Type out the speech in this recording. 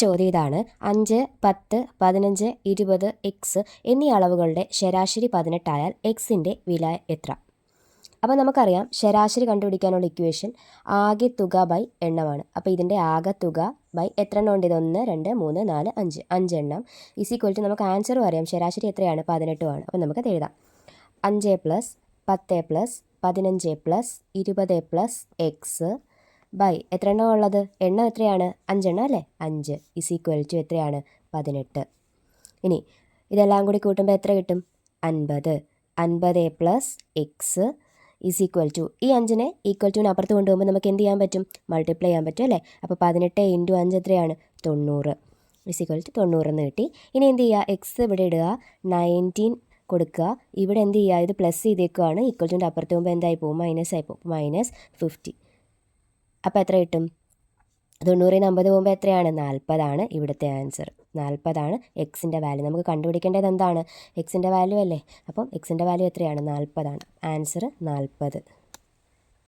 ചോദ്യം ഇതാണ്. 5, 10, 15, 20 എക്സ് എന്നീ അളവുകളുടെ ശരാശരി 18 ആയാൽ എക്സിൻ്റെ വില എത്ര? അപ്പോൾ നമുക്കറിയാം ശരാശരി കണ്ടുപിടിക്കാനുള്ള ഇക്വേഷൻ ആകെ തുക ബൈ എണ്ണമാണ്. അപ്പോൾ ഇതിൻ്റെ ആകെ തുക ബൈ എത്ര എണ്ണം ഉണ്ട്? ഇത് 1, 2, 3, 4, 5 5 എണ്ണം ഈക്വൽ ടു നമുക്ക് ആൻസറും അറിയാം. ശരാശരി എത്രയാണ്? 18 ആണ്. അപ്പോൾ നമുക്കത് എഴുതാം. 5 + 10 + 15 + 20 + എക്സ് ബൈ എത്ര എണ്ണം ഉള്ളത്? എണ്ണം എത്രയാണ്? 5 എണ്ണം അല്ലേ? 5 ഈക്വൽ ടു എത്രയാണ്? 18. ഇനി ഇതെല്ലാം കൂടി കൂട്ടുമ്പോൾ എത്ര കിട്ടും? 50. 50 + എക്സ് ഈക്വൽ ടു ഈ 5നെ ഈക്വൽ ടുവിന് അപ്പുറത്ത് കൊണ്ടുപോകുമ്പോൾ നമുക്ക് എന്ത് ചെയ്യാൻ പറ്റും? മൾട്ടിപ്ലൈ ചെയ്യാൻ പറ്റും അല്ലേ? അപ്പോൾ 18 × 5 എത്രയാണ്? 90 ഈക്വൽ ടു 90 എന്ന് കിട്ടി. ഇനി എന്ത് ചെയ്യുക? എക്സ് ഇവിടെ ഇടുക, 19 കൊടുക്കുക. ഇവിടെ എന്ത് ചെയ്യുക? ഇത് പ്ലസ് ചെയ്തേക്കുകയാണ്. ഈക്വൽ ടുവിൻ്റെ അപ്പുറത്ത് പോകുമ്പോൾ എന്തായി പോകും? മൈനസ് ആയി പോകും. -50. അപ്പോൾ എത്ര കിട്ടും? 90 ന് 50 പോകുമ്പോൾ എത്രയാണ്? 40 ആണ് ഇവിടുത്തെ ആൻസർ. 40 ആണ് എക്സിൻ്റെ വാല്യൂ. നമുക്ക് കണ്ടുപിടിക്കേണ്ടത് എന്താണ്? എക്സിൻ്റെ വാല്യൂ അല്ലേ? അപ്പം എക്സിൻ്റെ വാല്യൂ എത്രയാണ്? 40 ആണ്. ആൻസർ 40.